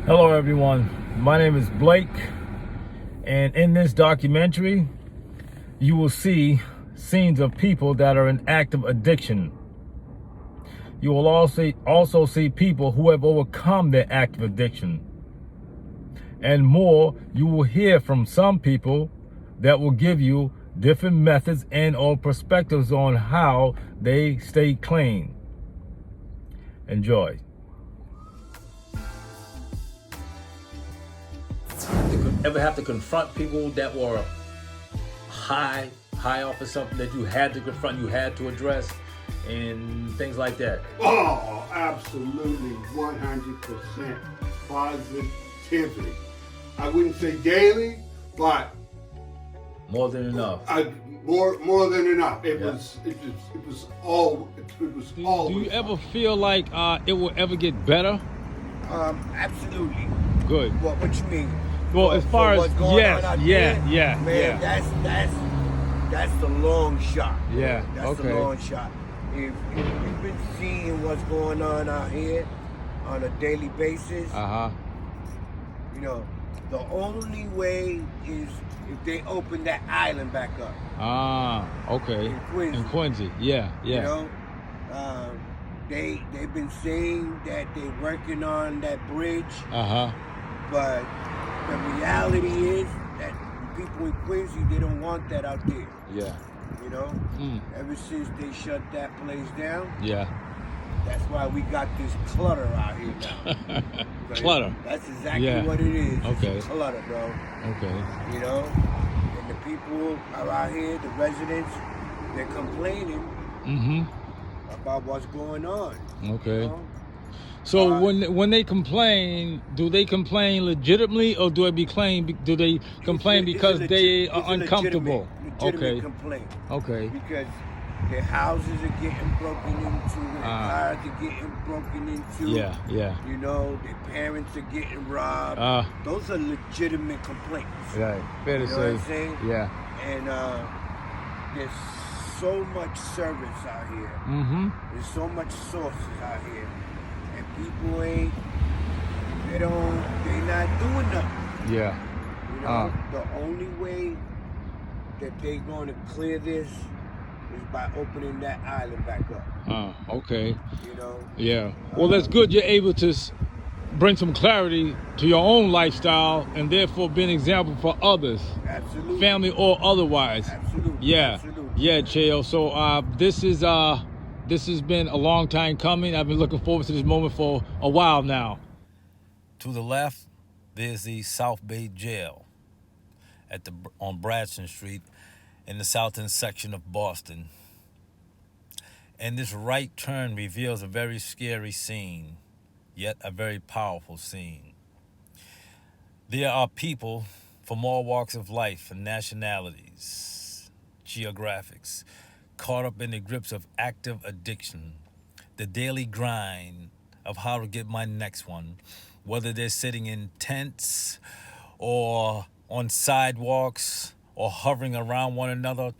Hello everyone, my name is Blake, and in this documentary you will see scenes of people that are in active addiction. You will also see people who have overcome their active addiction. And more, you will hear from some people that will give you different methods and or perspectives on how they stay clean. Enjoy. Ever have to confront people that were high off of something that you had to confront, you had to address, and things like that? Oh, absolutely, 100% positivity. I wouldn't say daily, but More than enough. More than enough. It was always. Do you ever feel like it will ever get better? Absolutely. Good. What you mean? Well, as far as what's going on out there, yeah. man, that's the long shot. Yeah. That's Okay. the long shot. If you've been seeing what's going on out here on a daily basis, you know, the only way is if they open that island back up. Okay. In Quincy. Yeah. You know, they've been saying that they're working on that bridge. But the reality is that people in Quincy, they don't want that out there. Yeah. You know? Ever since they shut that place down. Yeah. That's why we got this clutter out here now. Clutter. That's exactly what it is. Okay. It's clutter, bro. Okay. You know? And the people are out here, the residents, they're complaining about what's going on. Okay. You know? So when they complain, do they complain legitimately, or do they complain because they are uncomfortable? Legitimate complaint. Okay. Because their houses are getting broken into, their cars are getting broken into. Yeah. You know, their parents are getting robbed. Those are legitimate complaints. Right. Fair to You know say. what I'm saying? Yeah. And there's so much service out here. There's so much sources out here. And people they're not doing nothing. Yeah. You know, the only way that they're going to clear this is by opening that island back up. Okay. You know? Yeah. Well, that's good. You're able to bring some clarity to your own lifestyle and therefore be an example for others. Absolutely. Family or otherwise. Absolutely. Yeah. Absolutely. Yeah, Chael. So this has been a long time coming. I've been looking forward to this moment for a while now. To the left, there's the South Bay Jail on Bradston Street in the south end section of Boston. And this right turn reveals a very scary scene, yet a very powerful scene. There are people from all walks of life and nationalities, geographics, caught up in the grips of active addiction, the daily grind of how to get my next one, whether they're sitting in tents or on sidewalks or hovering around one another,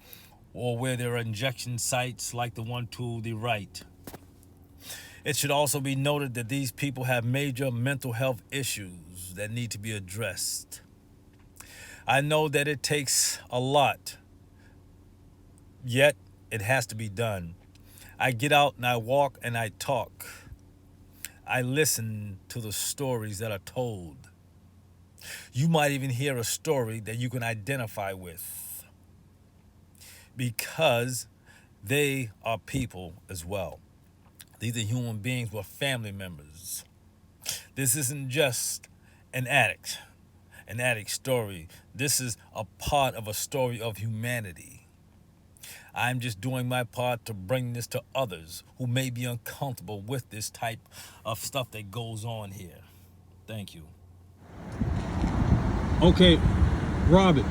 or where there are injection sites like the one to the right. It should also be noted that these people have major mental health issues that need to be addressed. I know that it takes a lot, yet it has to be done. I get out and I walk and I talk. I listen to the stories that are told. You might even hear a story that you can identify with, because they are people as well. These are human beings with family members. This isn't just an addict story. This is a part of a story of humanity. I'm just doing my part to bring this to others who may be uncomfortable with this type of stuff that goes on here. Thank you. Okay, Robert,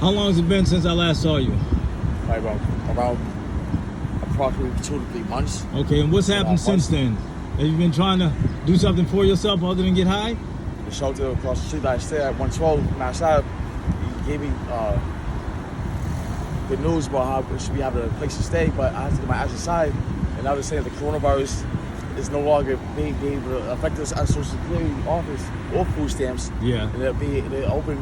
how long has it been since I last saw you? About approximately 2 to 3 months. Okay, and what's happened since then? Have you been trying to do something for yourself other than get high? The shelter across the street that I stay at, 112, and outside, he gave me the news about how we have a place to stay, but I have to get my ass inside. And now they're saying the coronavirus it's no longer being able to affect us at Social Security office or food stamps. Yeah. And they're open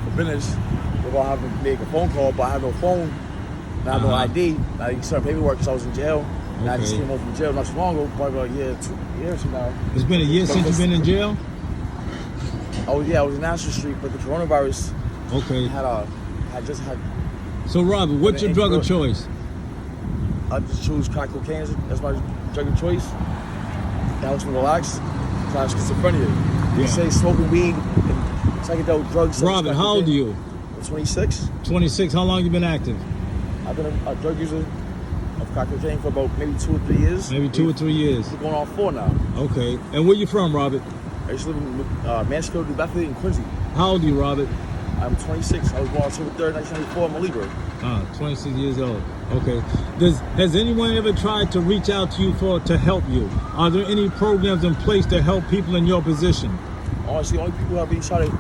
for business without having to make a phone call, but I have no phone, and I have no ID. I didn't start paperwork because I was in jail. And I just came home from jail not too long ago, probably about a year, 2 years from now. It's been a year since you've been in jail? Oh yeah, I was in National Street, but the coronavirus had just had. So Robert, what's your drug of choice? I just choose crack cocaine as my drug of choice. That helps me relax. I have schizophrenia. They say smoking weed and psychedelic drugs. Robert, how old are you? I'm 26. 26. How long you been active? I've been a drug user of crack cocaine for about maybe 2 or 3 years. Maybe 2 or 3 years. We're going on 4 now. Okay. And where you from, Robert? I used to live in Mansfield, New Bedford, and Quincy. How old are you, Robert? I'm 26. I was born October 3rd, 1994. I'm a Libra. 26 years old. Okay. Has anyone ever tried to reach out to you to help you? Are there any programs in place to help people in your position? Honestly, the only people who have been trying to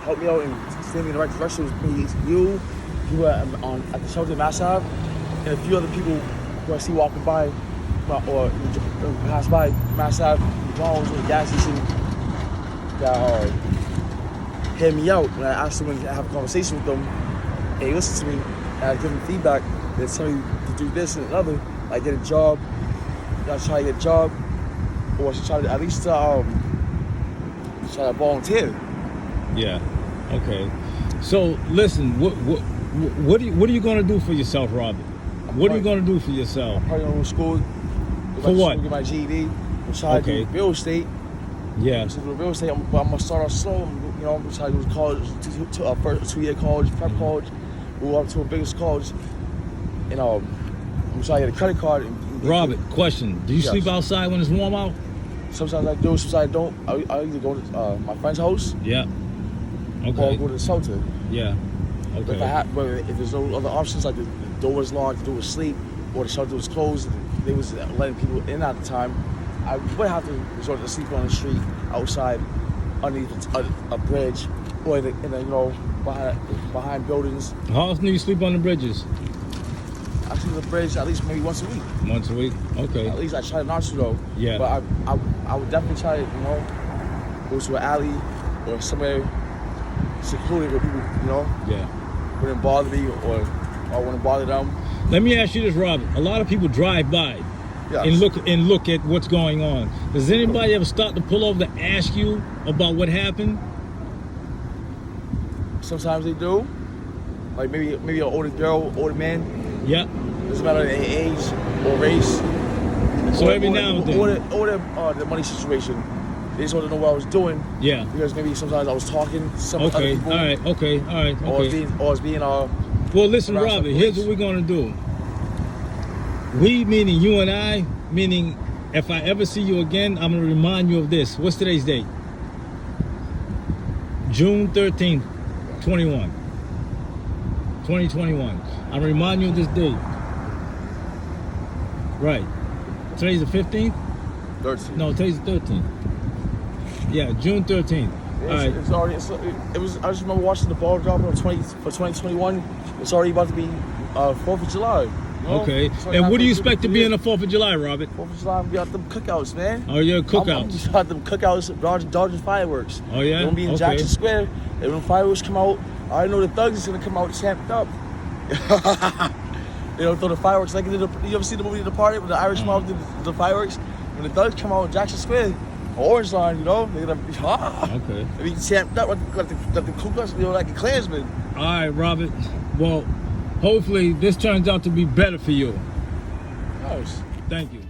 help me out and steer me in the right direction was me, you at the shelter in Mass Ave, and a few other people who I see walking by or pass by Mass Ave, McDonald's, or the gas station that hear me out when I ask them and have a conversation with them, and they listen to me, and I give them feedback. They tell me to do this and another, like get a job, I try to get a job, or try to at least try to volunteer. Yeah. Okay. So listen, what are you going to do for yourself, Robert? What are you going to do for yourself? I'm probably going to go to school. For what? Get my GED. I'm trying to do real estate. Yeah. So real estate, I'm going to start off slow. I'm going to try to go to college, first 2-year college, prep college, move up to a bigger college. And I'm trying to get a credit card. Robert, question. Do you sleep outside when it's warm out? Sometimes I do, sometimes I don't. I either go to my friend's house. Yeah. Okay. Or go to the shelter. Yeah. Okay. If there's no other options, like the door was locked, the door was asleep, or the shelter was closed, they was letting people in at the time, I would have to resort to sleep on the street, outside, underneath a bridge, or in the behind buildings. How often do you sleep on the bridges? I sleep on the bridge at least maybe once a week. Once a week? Okay. At least I try not to though. Yeah. But I would definitely try to, go to an alley or somewhere secluded where people, wouldn't bother me or I wouldn't bother them. Let me ask you this, Robert. A lot of people drive by and look at what's going on. Does anybody ever stop to pull over to ask you about what happened? Sometimes they do. Like maybe an older girl, older man. Yeah. Doesn't matter their age or race. So every now and then. Or the money situation. They just want to know what I was doing. Yeah. Because maybe sometimes I was talking to some other people. All right. Okay. Or I was being Well, listen, Robert. Here's what we're gonna do. We, meaning you and I, meaning if I ever see you again, I'm gonna remind you of this. What's today's date? June 13th, 2021. I'm reminding you of this date. Right. Today's the 15th? 13th. No, today's the 13th. Yeah, June 13th. All right. It's already. I just remember watching the ball drop for 2021. It's already about to be 4th of July. Okay. And what do you expect to be on the 4th of July, Robert? 4th of July, we got them cookouts, man. Oh, yeah, cookouts. I'm got them cookouts, dodging fireworks. Oh, yeah? They're gonna be in Jackson Square. And when fireworks come out, I already know the thugs is gonna come out champed up. They don't throw the fireworks like they did. You ever see the movie The Party with the Irish mob did the fireworks? When the thugs come out in Jackson Square, Orange Line, they're gonna be okay. They be champed up like the Ku Klux, like a Klansman. All right, Robert. Well, hopefully this turns out to be better for you. Nice. Thank you.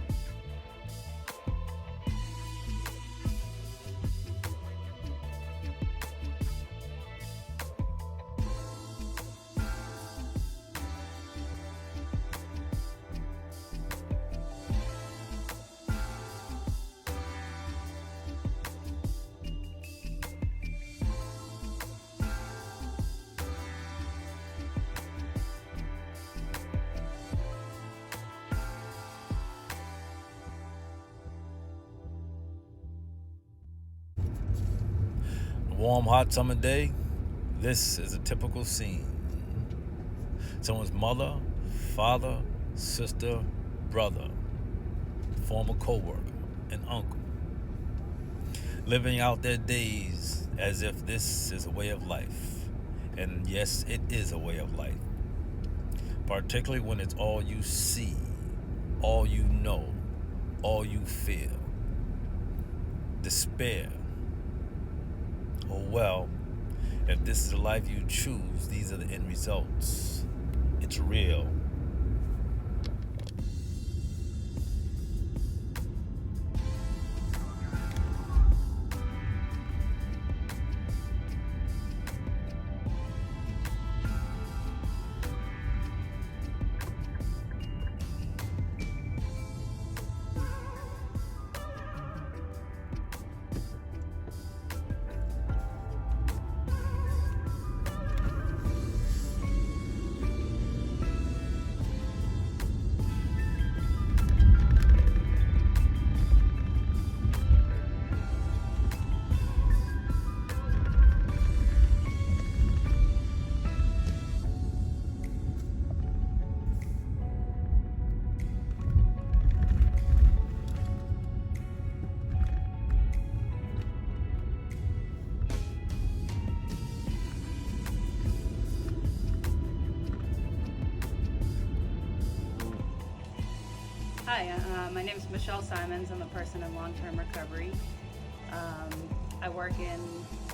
Warm, hot summer day. This is a typical scene. Someone's mother, father, sister, brother former co-worker, and uncle, living out their days as if this is a way of life. And yes, it is a way of life, particularly when it's all you see, all you know, all you feel. Despair. Oh well, if this is the life you choose, these are the end results. It's real. Hi, my name is Michelle Simons. I'm a person in long-term recovery. I work in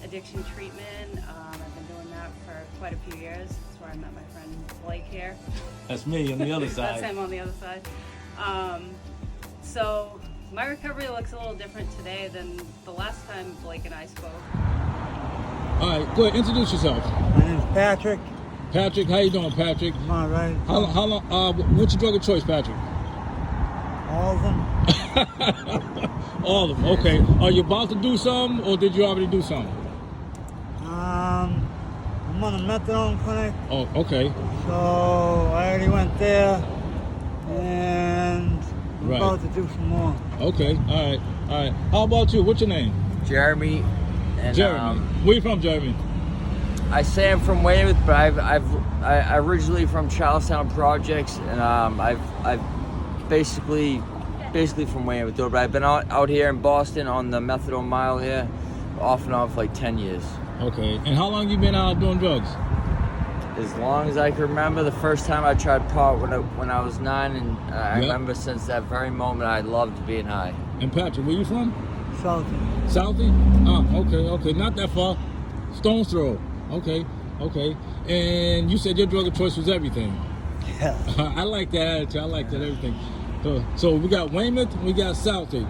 addiction treatment. I've been doing that for quite a few years. That's where I met my friend Blake here. That's me on the other side. That's him on the other side. So my recovery looks a little different today than the last time Blake and I spoke. All right, go ahead, introduce yourself. My name's Patrick. Patrick, how you doing, Patrick? I'm all right. How long? What's your drug of choice, Patrick? All of them. All of them. Okay. Are you about to do some, or did you already do some? I'm on a methadone clinic. Oh, okay. So I already went there, and I'm Right. about to do some more. Okay. All right. All right. How about you? What's your name? Jeremy. And, Jeremy. Where you from, Jeremy? I say I'm from Weymouth, but I originally from Charlestown Projects, and I've basically from Weymouth, but I've been out here in Boston on the methadone mile here, off and on for like 10 years. Okay. And how long you been out doing drugs? As long as I can remember. The first time I tried pot when I was 9, and I remember since that very moment I loved being high. And Patrick, where you from? Southie. Southie? Okay. Not that far. Stone's throw. Okay. And you said your drug of choice was everything. Yeah. I like that attitude. I like that everything. So we got Weymouth, we got Southie.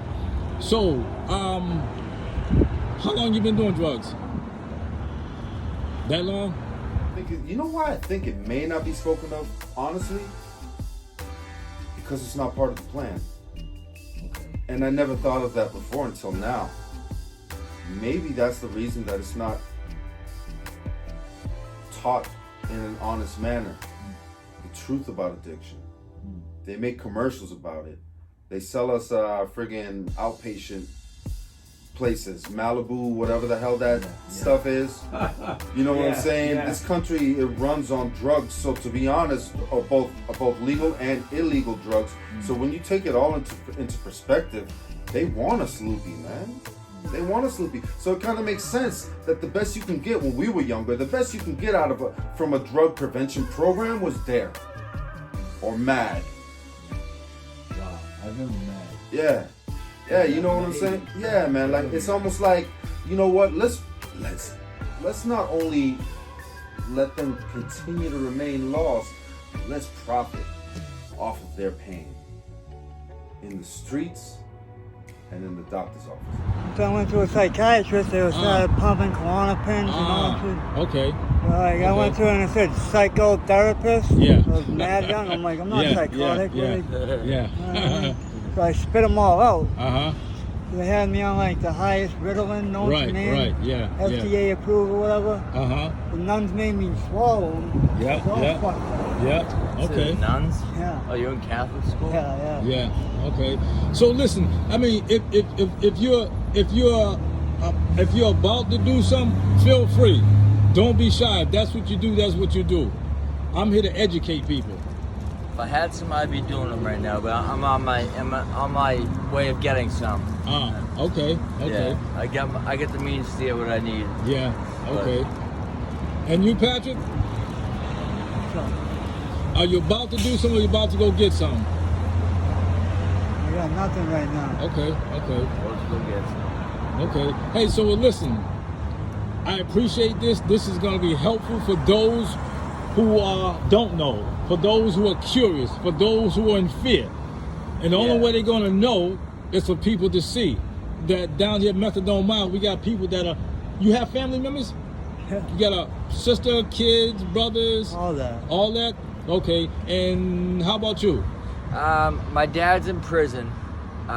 So, how long you been doing drugs? That long? You know why I think it may not be spoken of, honestly? Because it's not part of the plan. Okay. And I never thought of that before until now. Maybe that's the reason that it's not taught in an honest manner. The truth about addiction. They make commercials about it. They sell us friggin' outpatient places, Malibu, whatever the hell that stuff is. You know what I'm saying? This country, it runs on drugs. So to be honest, both legal and illegal drugs. So when you take it all into perspective, they want us loopy, man. They want us loopy. So it kind of makes sense that the best you can get when we were younger, the best you can get out of from a drug prevention program was DARE or MAD. Wow, I remember MAD. Yeah, you know what I'm saying? Yeah, man. Like it's almost like, you know what? Let's not only let them continue to remain lost. Let's profit off of their pain in the streets and in the doctor's office. So I went to a psychiatrist. They started pumping Klonopins and all that shit. Okay. Like I went to her and it said psychotherapist. Yeah. I was mad young. I'm like, I'm not psychotic. Yeah. So I spit them all out. Uh-huh. They had me on like the highest Ritalin known to man. Right, yeah. FDA approved or whatever. Uh-huh. The nuns made me swallow them. Yeah. Okay. The nuns? Yeah. Oh, you're in Catholic school? Yeah. Okay. So listen, I mean, if you're about to do something, feel free. Don't be shy. If that's what you do, that's what you do. I'm here to educate people. If I had some, I'd be doing them right now. But I'm on my way of getting some. Okay. Yeah, I get the means to get what I need. Yeah. Okay. And you, Patrick? Are you about to do some, or you about to go get some? I got nothing right now. Okay. Let's go get some. Okay. Hey, so listen, I appreciate this. This is going to be helpful for those who don't know, for those who are curious, for those who are in fear. And the only way they're going to know is for people to see that down here at Methadone Mile, we got people that are, you have family members? Yeah. You got a sister, kids, brothers? All that. All that? Okay. And how about you? My dad's in prison.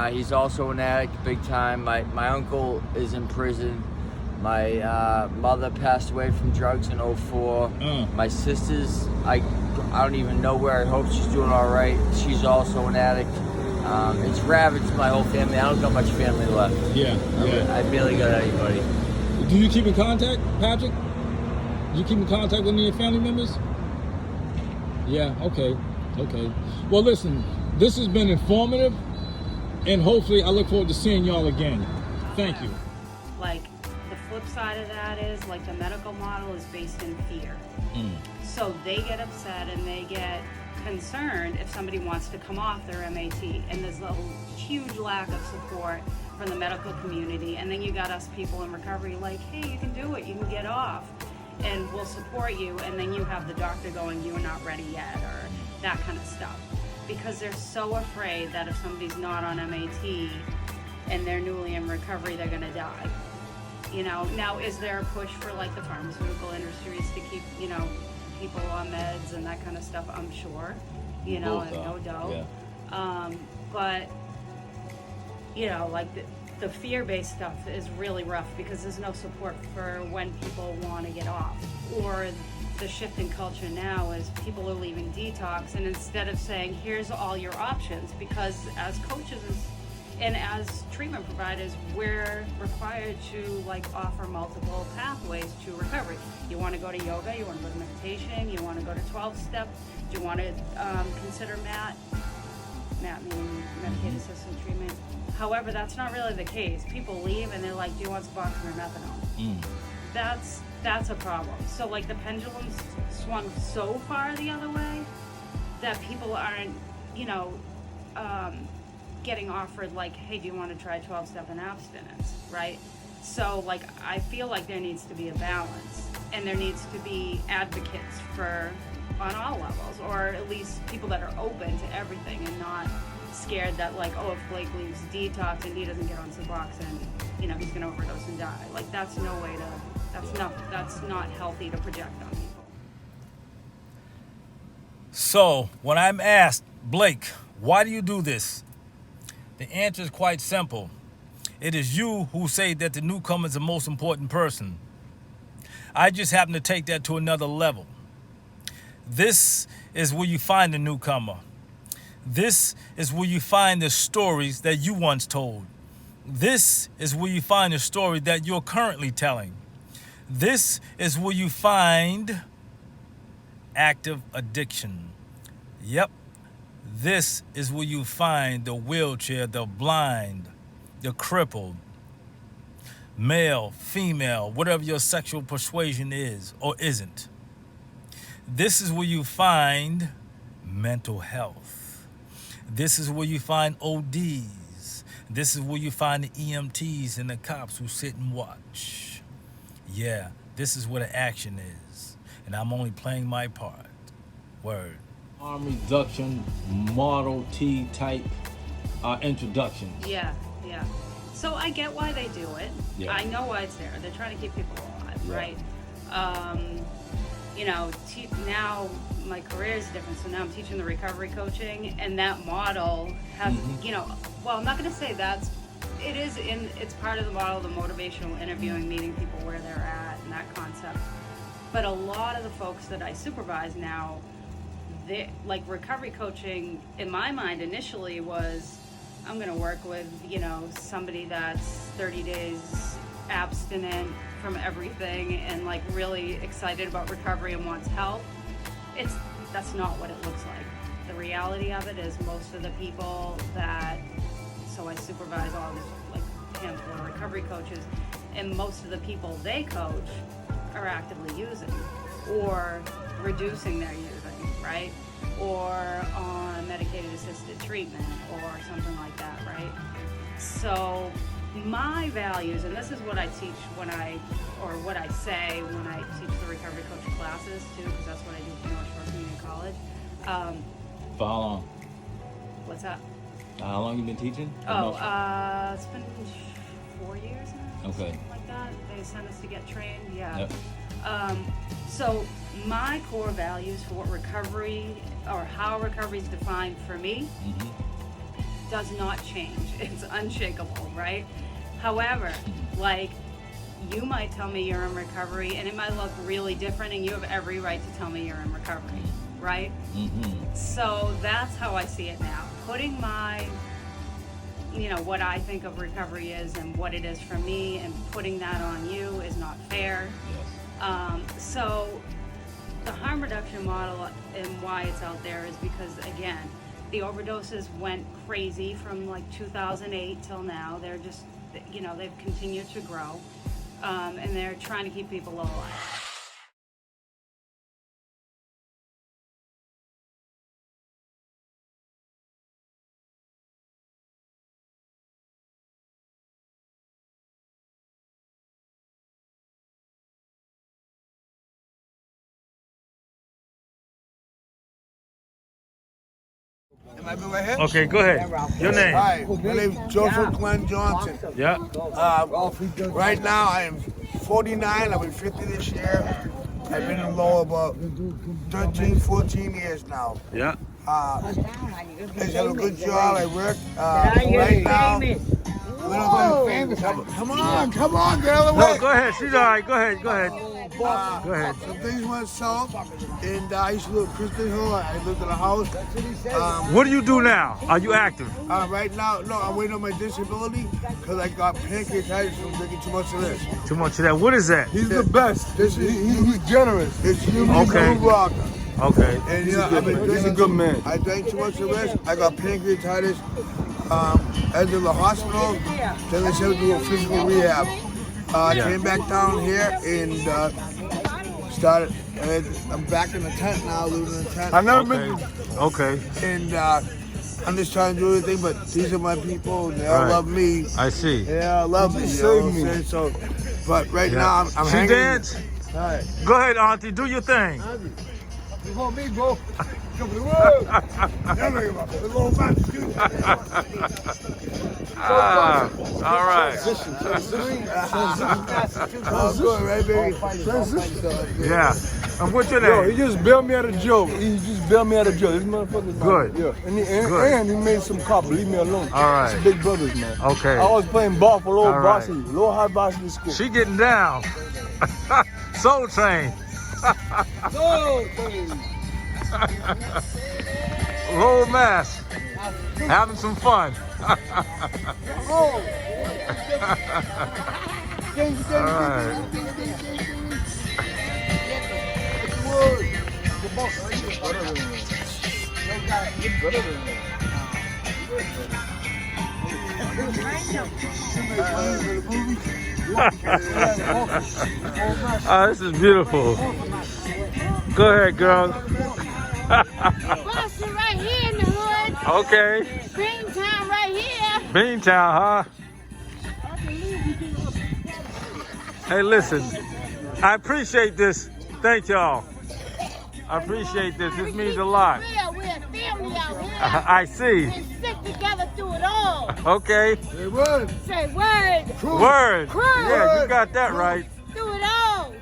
He's also an addict, big time. My uncle is in prison. My mother passed away from drugs in 2004. My sister's, I don't even know where. I hope she's doing all right. She's also an addict. It's ravaged my whole family. I don't got much family left. Yeah. I barely got anybody. Do you keep in contact, Patrick? Do you keep in contact with any of your family members? Yeah, okay. Well, listen, this has been informative, and hopefully I look forward to seeing y'all again. Thank you. Like, the flip side of that is, like, the medical model is based in fear. So they get upset and they get concerned if somebody wants to come off their MAT, and there's a huge lack of support from the medical community. And then you got us people in recovery like, hey, you can do it, you can get off, and we'll support you. And then you have the doctor going, you're not ready yet, or that kind of stuff, because they're so afraid that if somebody's not on MAT and they're newly in recovery, they're gonna die. You know, now is there a push for like the pharmaceutical industries to keep, you know, people on meds and that kind of stuff? I'm sure, you know, and no doubt. Yeah. But you know, like the fear-based stuff is really rough because there's no support for when people want to get off. Or the shift in culture now is people are leaving detox, and instead of saying, here's all your options, because as coaches and as treatment providers, we're required to like offer multiple pathways to recovery. You want to go to yoga, you want to go to meditation, you want to go to 12-step, do you want to consider MAT meaning medicated assisted treatment. However, that's not really the case. People leave and they're like, do you want Suboxone or methadone? That's a problem. So like the pendulum's swung so far the other way that people aren't, you know, getting offered like, hey, do you want to try 12-step and abstinence, right? So like I feel like there needs to be a balance, and there needs to be advocates for on all levels, or at least people that are open to everything and not scared that like, oh, if Blake leaves detox and he doesn't get on Suboxone, you know, he's gonna overdose and die. Like that's no way to, that's not healthy to project on people. So when I'm asked, Blake, why do you do this? The answer is quite simple. It is you who say that the newcomer is the most important person. I just happen to take that to another level. This is where you find the newcomer. This is where you find the stories that you once told. This is where you find the story that you're currently telling. This is where you find active addiction. Yep. This is where you find the wheelchair, the blind, the crippled, male, female, whatever your sexual persuasion is or isn't. This is where you find mental health. This is where you find ODs. This is where you find the EMTs and the cops who sit and watch. Yeah, this is where the action is. And I'm only playing my part. Word. Harm reduction, Model T type introductions. Yeah. So I get why they do it. Yeah. I know why it's there. They're trying to keep people alive, right? You know, now my career is different, so now I'm teaching the recovery coaching, and that model has, you know, well, I'm not going to say it's part of the model, the motivational interviewing, meeting people where they're at, and that concept. But a lot of the folks that I supervise now, like recovery coaching, in my mind initially was, I'm going to work with, you know, somebody that's 30 days abstinent from everything and like really excited about recovery and wants help. That's not what it looks like. the reality of it is most of the people that, so I supervise all these like handful of recovery coaches, and most of the people they coach are actively using or reducing their using, right? Or on medicated assisted treatment or something like that, right? So my values, and this is what I teach or what I say when I teach the recovery coach classes too, because that's what I do for North Shore Community College. For how long? What's that? How long you been teaching? It's been 4 years now. Okay. Something like that. They sent us to get trained. Yeah. Yep. So my core values for what recovery or how recovery is defined for me does not change. It's unshakable, right? However, like you might tell me you're in recovery and it might look really different and you have every right to tell me you're in recovery, right? So that's how I see it now. Putting my, what I think of recovery is and what it is for me and putting that on you is not fair. So the harm reduction model and why it's out there is because, again, the overdoses went crazy from like 2008 till now. They're just, they've continued to grow, and they're trying to keep people alive. Am I right here? Okay, go ahead. Your name? Hi, my name is Joseph Glenn Johnson. Yeah. Right now I am 49, I'll be 50 this year. I've been in low about 13, 14 years now. Yeah. I have a good job, I work. Right now, come on, get out of the way. No, go ahead. She's all right. Go ahead. Go ahead. Go ahead. Some things went south, and I used to live in Crystal Hill. I lived in a house. What do you do now? Are you active? Right now, no, I'm waiting on my disability because I got pancreatitis from drinking too much of this. Too much of that. What is that? He's the best. He's generous. It's Okay. rock. Okay. And he's a good man. I drank too much of this. I got pancreatitis. Entered the hospital. Then they said to do a physical rehab. Came back down here and started. I'm back in the tent now, living in the tent. I never been. Okay. And I'm just trying to do everything, but these are my people, and they all love me. I see. They all love me. Save me. So, but right now I'm she hanging. dance? All right. Go ahead, Auntie. Do your thing. You want me, bro? Come to the world. All right. Oh, good, right, baby? Yeah. And what's your Yo, name? he just bailed me out of jail. This motherfucker. Good. Yeah. Good. And he made some cop. Leave me alone. All right. It's big brothers, man. Okay. I was playing ball for low All right. varsity, low high varsity school. She getting down. Soul Train. Roll mass. Having some fun. All right. Oh, this is beautiful. Go ahead, girl. Boston right here in the hood. Okay. Beantown right here. Beantown, huh? Hey, listen. I appreciate this. Thank y'all. I appreciate this. This means a lot. We're a family out here. I see. And stick together through it all. Okay. Say word. Say word. Word. Word. Yeah, you got that right. Through it all.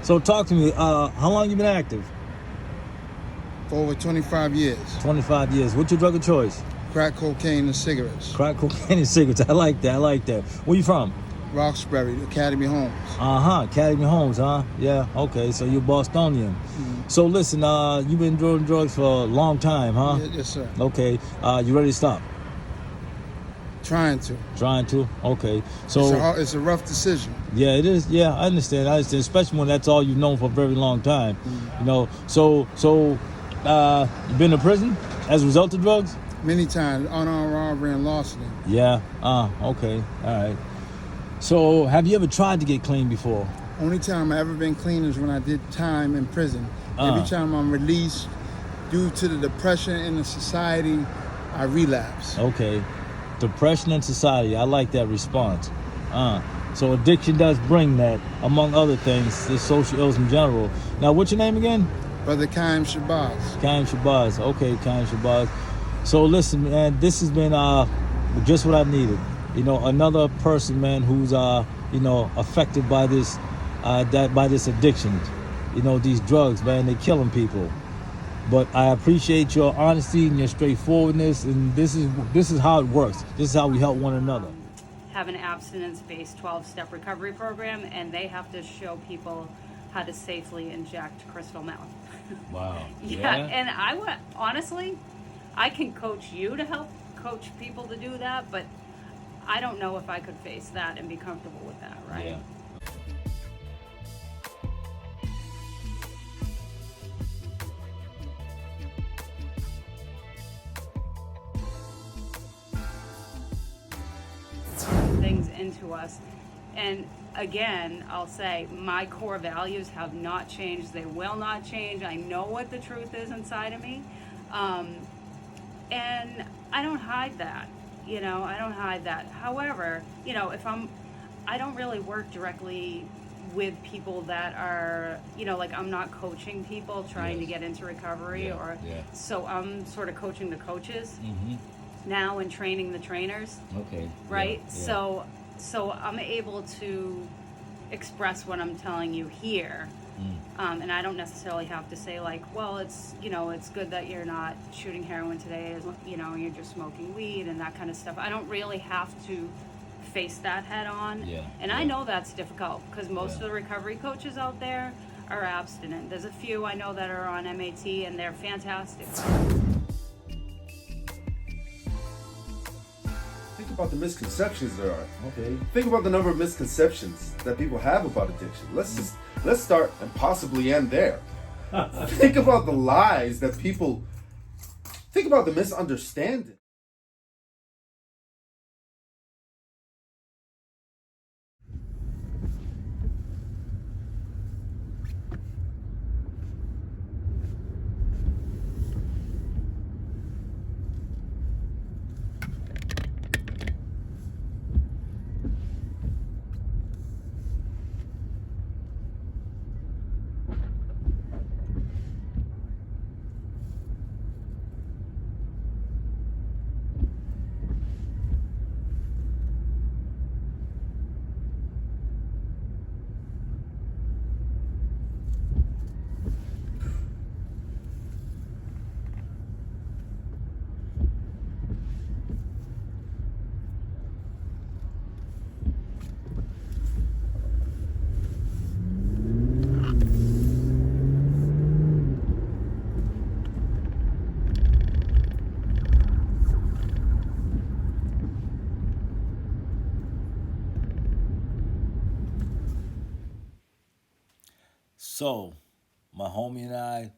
So talk to me. How long you been active? For over 25 years. 25 years. What's your drug of choice? Crack cocaine and cigarettes. Crack cocaine and cigarettes. I like that. Where you from? Roxbury, Academy Homes. Academy Homes, huh? Yeah. Okay. So you're Bostonian. Mm-hmm. So listen, you've been doing drugs for a long time, huh? Yes, sir. Okay. You ready to stop? Trying to. Okay. So it's a rough decision. Yeah, it is. Yeah, I understand. Especially when that's all you've known for a very long time. Mm-hmm. You know. So you've been to prison as a result of drugs? Many times, unarmed robbery and larceny. Yeah. Okay. All right. So have you ever tried to get clean before? Only time I ever been clean is when I did time in prison. Every time I'm released, due to the depression in the society, I relapse. Okay. Depression in society. I like that response. So addiction does bring that, among other things, this social ills in general. Now, what's your name again? Brother Kaim Shabazz. Kaim Shabazz. Okay, Kaim Shabazz. So listen, man, this has been just what I needed. You know, another person, man, who's affected by this by this addiction. You know, these drugs, man, they're killing people. But I appreciate your honesty and your straightforwardness, and this is how it works. This is how we help one another. Have an abstinence-based 12-step recovery program, and they have to show people how to safely inject crystal meth. Wow. Yeah, and honestly, I can coach you to help coach people to do that, but I don't know if I could face that and be comfortable with that, right? Yeah. Things into us. And again, I'll say my core values have not changed. They will not change. I know what the truth is inside of me. And I don't hide that. I don't hide that. However, I don't really work directly with people that are, like I'm not coaching people trying to get into recovery so I'm sort of coaching the coaches now and training the trainers. Okay. Right? Yeah. So I'm able to express what I'm telling you here. And I don't necessarily have to say like, well, it's good that you're not shooting heroin today, you're just smoking weed and that kind of stuff. I don't really have to face that head on. And I know that's difficult because most of the recovery coaches out there are abstinent. There's a few I know that are on MAT and they're fantastic. Think about the misconceptions there are. Okay. Think about the number of misconceptions that people have about addiction. Let's start and possibly end there. Think about the lies that people. Think about the misunderstanding. So, my homie and I,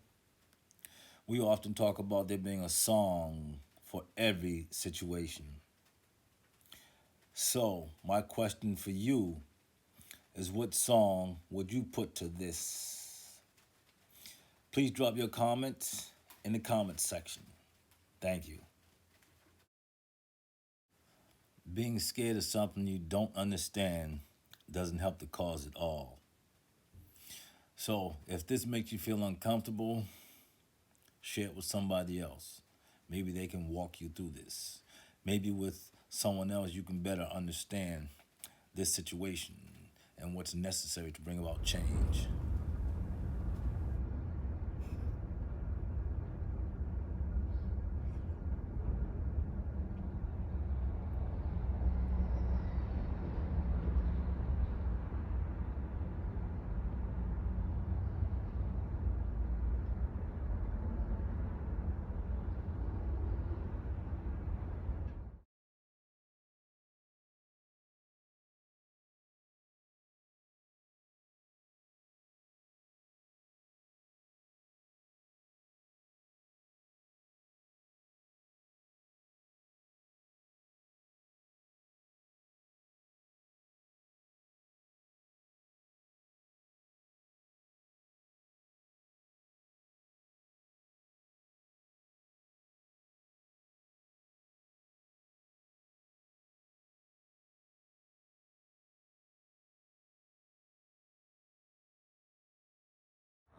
we often talk about there being a song for every situation. So, my question for you is what song would you put to this? Please drop your comments in the comments section. Thank you. Being scared of something you don't understand doesn't help the cause at all. So, if this makes you feel uncomfortable, share it with somebody else. Maybe they can walk you through this. Maybe with someone else you can better understand this situation and what's necessary to bring about change.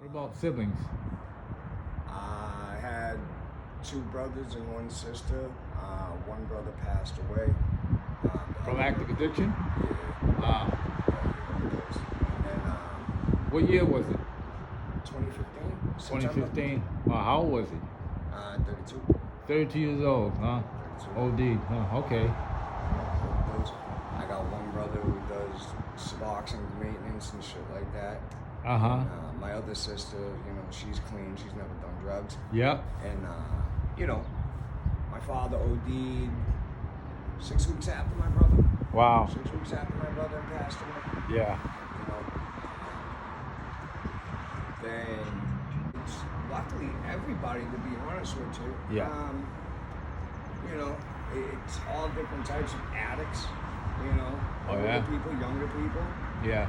What about siblings? I had 2 brothers and 1 sister. One brother passed away. From active addiction? Yeah. And what year was it? 2015. 2015. How old was he? 32. 32 years old, huh? 32. OD, huh? Okay. I got one brother who does Suboxone maintenance and shit like that. Uh-huh. And, my other sister, you know, she's clean. She's never done drugs. Yep. And, you know, my father OD'd 6 weeks after my brother. Wow. 6 weeks after my brother passed away. Yeah. You know. Then it's luckily everybody, to be honest with you. Yeah. You know, it's all different types of addicts. You know, yeah? older people, younger people. Yeah.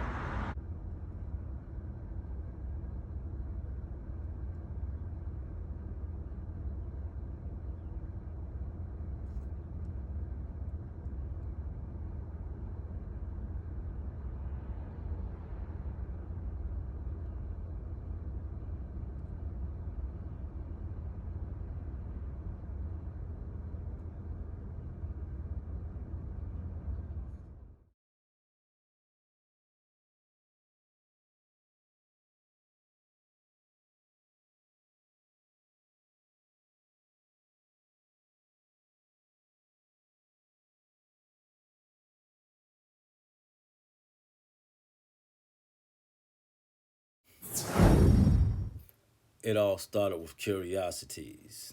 It all started with curiosities,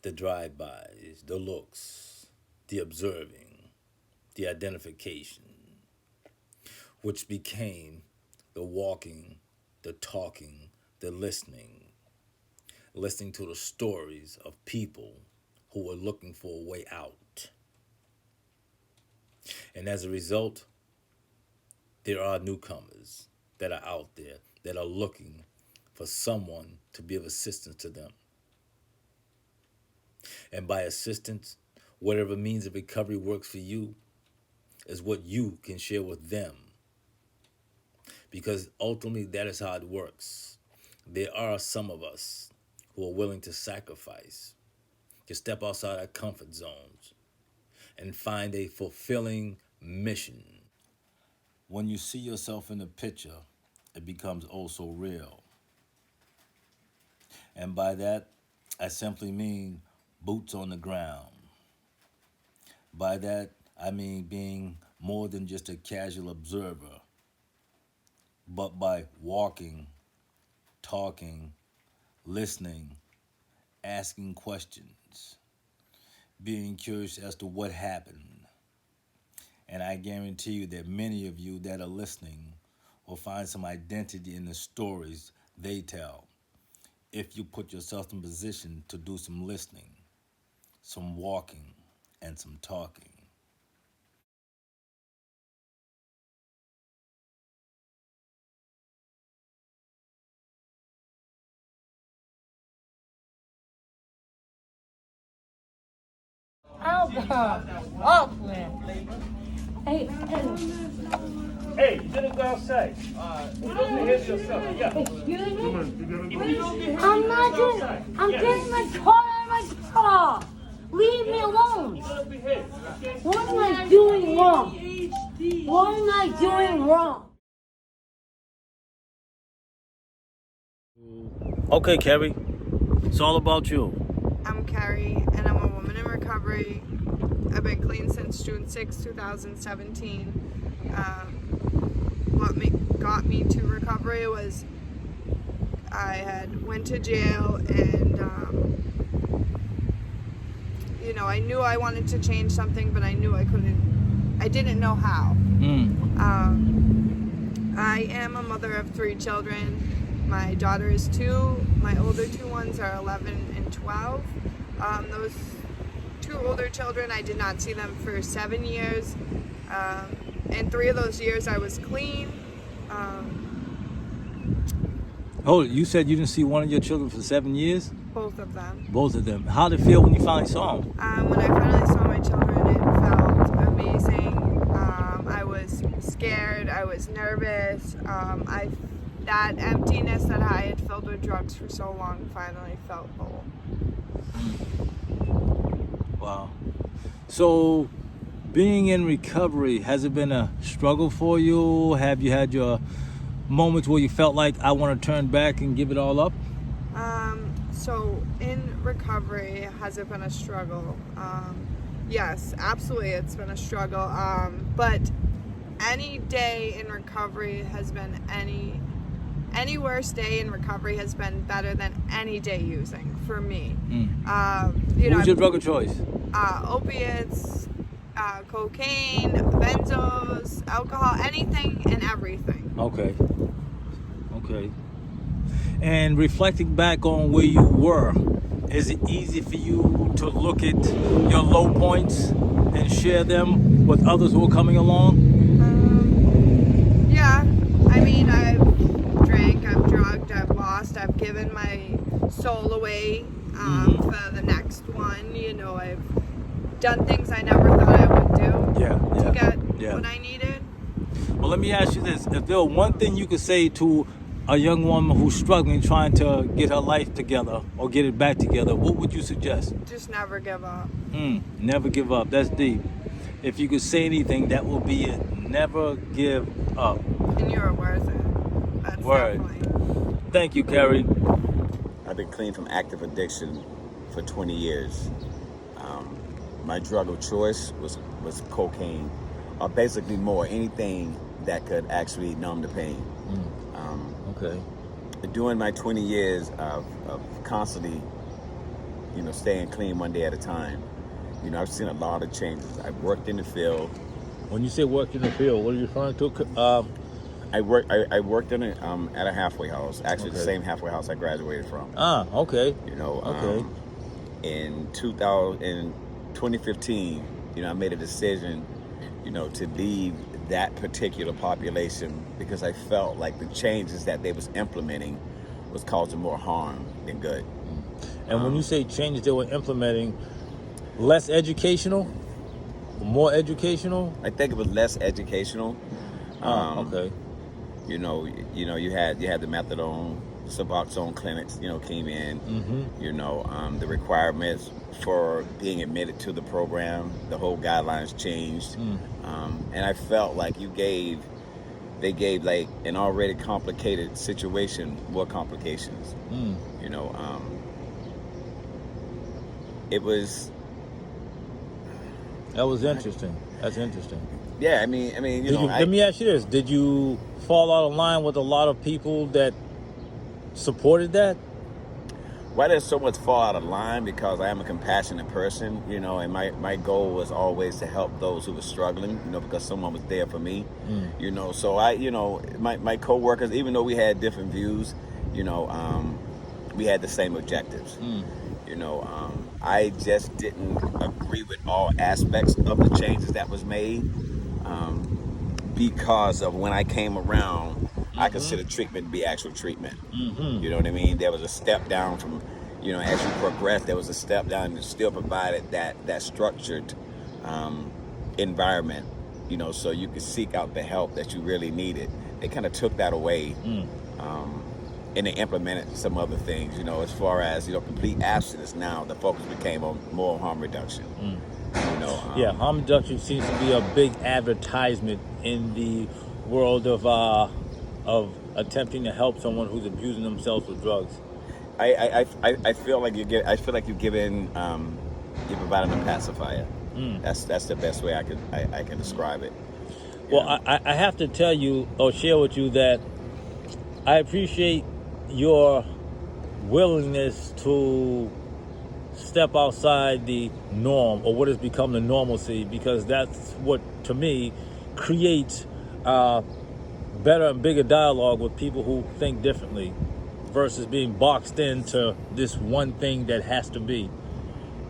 the drive-bys, the looks, the observing, the identification, which became the walking, the talking, the listening to the stories of people who were looking for a way out. And as a result, there are newcomers that are out there that are looking for someone to be of assistance to them. And by assistance, whatever means of recovery works for you is what you can share with them. Because ultimately, that is how it works. There are some of us who are willing to sacrifice, to step outside our comfort zones, and find a fulfilling mission. When you see yourself in the picture, it becomes oh so real. And by that, I simply mean boots on the ground. By that, I mean being more than just a casual observer, but by walking, talking, listening, asking questions, being curious as to what happened. And I guarantee you that many of you that are listening will find some identity in the stories they tell if you put yourself in position to do some listening, some walking, and some talking. Oh, God. Oh, man. Hey, Hey, you didn't go outside. You're supposed to hit yourself. Yeah. excuse me? I'm not doing it. I'm getting my car out of my car. Leave me alone. What am I doing wrong? What am I doing wrong? Okay, Carrie, it's all about you. I'm Carrie, and I'm a woman in recovery. I've been clean since June 6, 2017. What got me to recovery was I had went to jail, and you know, I knew I wanted to change something, but I knew I didn't know how. I am a mother of 3 children. My daughter is 2. My older 2 ones are 11 and 12. Those 2 older children, I did not see them for 7 years. And 3 of those years I was clean. Oh, you said you didn't see one of your children for 7 years? Both of them. Both of them. How did it feel when you finally saw them? When I finally saw my children, it felt amazing. I was scared. I was nervous. I've that emptiness that I had filled with drugs for so long finally felt whole. Wow. So, being in recovery, has it been a struggle for you? Have you had your moments where you felt like, I want to turn back and give it all up? So in recovery, has it been a struggle? Yes, absolutely, it's been a struggle. But any day in recovery has been any worse day in recovery has been better than any day using for me. What was your drug of choice? Opiates, cocaine, benzos, alcohol, anything and everything. Okay. And reflecting back on where you were, is it easy for you to look at your low points and share them with others who are coming along? Yeah, I mean, I've drank, I've drugged, I've lost, I've given my soul away for the next one. You know, I've done things I never thought I would do to get what I needed. Well, let me ask you this. If there were one thing you could say to a young woman who's struggling, trying to get her life together or get it back together, what would you suggest? Just never give up. Never give up. That's deep. If you could say anything, that will be it. Never give up. And you're worth it. That's Word. definitely. Thank you, Carrie. I've been clean from active addiction for 20 years. My drug of choice was cocaine, or basically more, anything that could actually numb the pain. Okay. During my 20 years of constantly, staying clean one day at a time, I've seen a lot of changes. I've worked in the field. When you say worked in the field, what are you referring to? I worked in at a halfway house, actually the same halfway house I graduated from. Okay. In 2015, I made a decision, to leave that particular population because I felt like the changes that they was implementing was causing more harm than good. And when you say changes they were implementing, less educational, more educational? I think it was less educational. Okay. You had the methadone, Suboxone clinics, came in. The requirements for being admitted to the program, the whole guidelines changed. And I felt like they gave like an already complicated situation more complications. It was. That was interesting. That's interesting. Yeah, I mean, let me ask you this: did you fall out of line with a lot of people that supported that? Why there's so much fall out of line? Because I am a compassionate person, and my goal was always to help those who were struggling, because someone was there for me, So my co-workers, even though we had different views, we had the same objectives. I just didn't agree with all aspects of the changes that was made because of when I came around, I consider treatment to be actual treatment. You know what I mean? There was a step down from, as you progress, there was a step down and still provided that structured environment, so you could seek out the help that you really needed. They kind of took that away and they implemented some other things, as far as, complete abstinence now, the focus became on more harm reduction. Harm reduction seems to be a big advertisement in the world of attempting to help someone who's abusing themselves with drugs. I feel like you're giving you're providing a pacifier. That's the best way I can describe it. Well, I have to tell you or share with you that I appreciate your willingness to step outside the norm or what has become the normalcy, because that's what, to me, creates better and bigger dialogue with people who think differently versus being boxed into this one thing that has to be.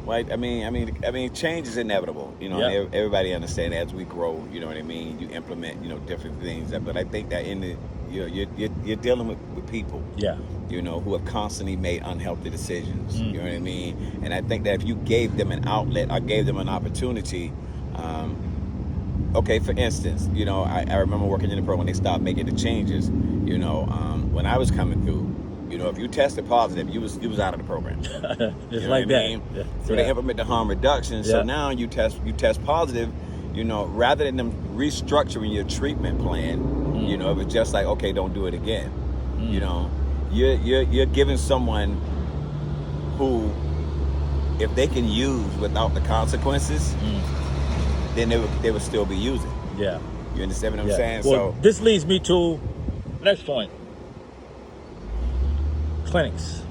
Right. I mean, change is inevitable. Everybody understands as we grow. You know what I mean. You implement, different things. But I think that in the, you're dealing with people. Yeah. Who have constantly made unhealthy decisions. You know what I mean. And I think that if you gave them an outlet or gave them an opportunity, okay, for instance, you know, I remember working in the program when they started making the changes. You know, when I was coming through, you know, if you tested positive, you was out of the program. Just you know like what I that. mean? Yeah. So they implement the harm reduction. So now you test positive. You know, rather than them restructuring your treatment plan, you know, it was just like, okay, don't do it again. You know, you're giving someone who, if they can use without the consequences, then they would still be using. Yeah. You understand what I'm saying? Well, So this leads me to next point. Clinics.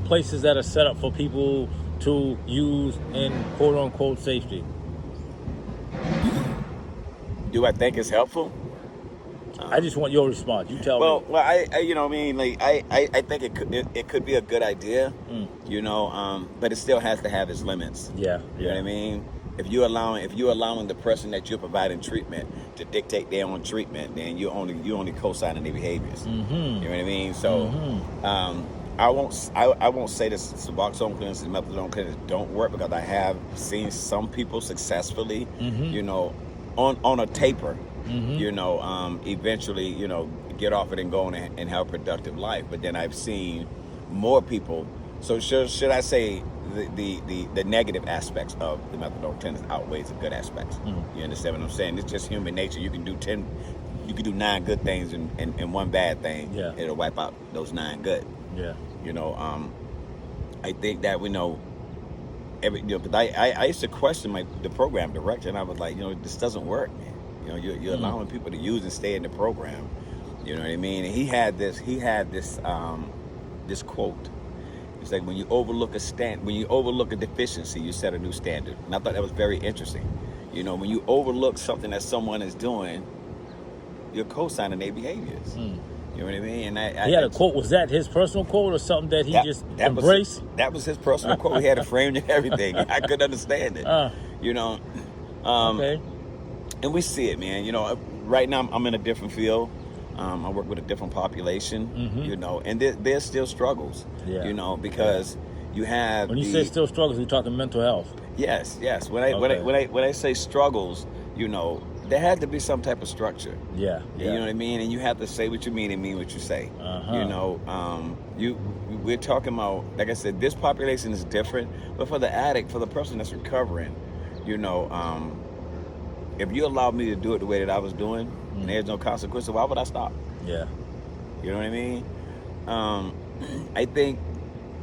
Places that are set up for people to use in quote unquote safety. do I think it's helpful? I just want your response. You tell me. Well, I you know, I mean, like, I think it could be a good idea, you know, but it still has to have its limits. Yeah. You know what I mean? If you're allowing the person that you're providing treatment to dictate their own treatment, then you only co-signing their behaviors. You know what I mean? So, I won't say this Suboxone clinics and methadone clinics don't work, because I have seen some people successfully, you know, on a taper, you know, eventually, you know, get off it and go on and have a productive life. But then I've seen more people. So should I say the negative aspects of the methadone clinics outweighs the good aspects? You understand what I'm saying? It's just human nature. You can do 9 good things and 1 bad thing. Yeah. It'll wipe out those 9 good. Yeah. You know, I think that we know. Because I used to question the program director, and I was like, you know, this doesn't work, man. You know, you're allowing people to use and stay in the program. You know what I mean? And he had this quote. It's like, when you overlook a deficiency, you set a new standard. And I thought that was very interesting. You know, when you overlook something that someone is doing, you're co-signing their behaviors. You know what I mean? And he had a quote. Was that his personal quote or something that he just embraced? That was his personal quote. He had it framed and everything. I couldn't understand it. You know? Okay. And we see it, man. You know, right now I'm in a different field. I work with a different population, you know, and there's still struggles, you know, because you have. When you say still struggles, you're talking mental health. Yes. When I say struggles, you know, there had to be some type of structure. Yeah. You know what I mean? And you have to say what you mean and mean what you say. You know, we're talking about, like I said, this population is different, but for the addict, for the person that's recovering, you know, if you allowed me to do it the way that I was doing, and there's no consequences, why would I stop? Yeah. You know what I mean? I think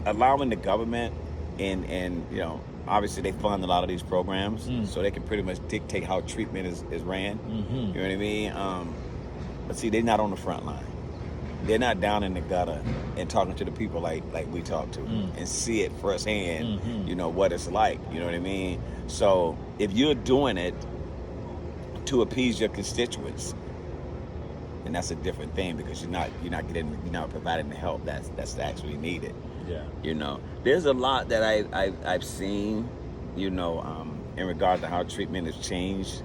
allowing the government and you know, obviously they fund a lot of these programs, so they can pretty much dictate how treatment is ran. You know what I mean? But see, they're not on the front line. They're not down in the gutter and talking to the people like we talk to, and see it firsthand, you know, what it's like. You know what I mean? So if you're doing it to appease your constituents, and that's a different thing, because you're not providing the help that's actually needed. Yeah. You know, there's a lot that I've seen, you know, in regard to how treatment has changed.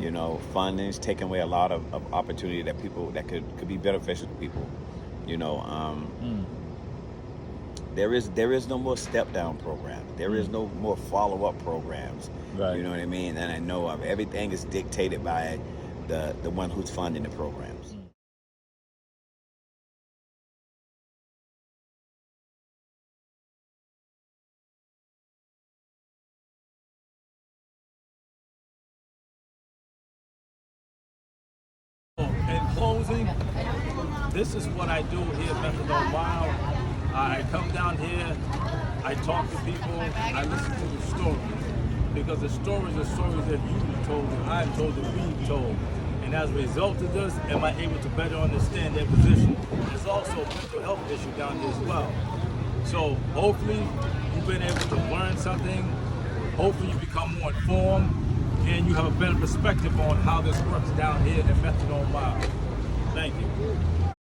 You know, funding's taken away a lot of opportunity that could be beneficial to people. You know, there is no more step down programs. There is no more follow up programs. Right. You know what I mean? And I know of everything is dictated by the one who's funding the programs. In closing, this is what I do here at Methadone Wild. I come down here, I talk to people, I listen to the stories, because the stories are stories that you've told, that I've told, that we've told. And as a result of this, am I able to better understand their position? There's also a mental health issue down here as well. So hopefully you've been able to learn something, hopefully you become more informed, and you have a better perspective on how this works down here at Methadone Wild. Thank you.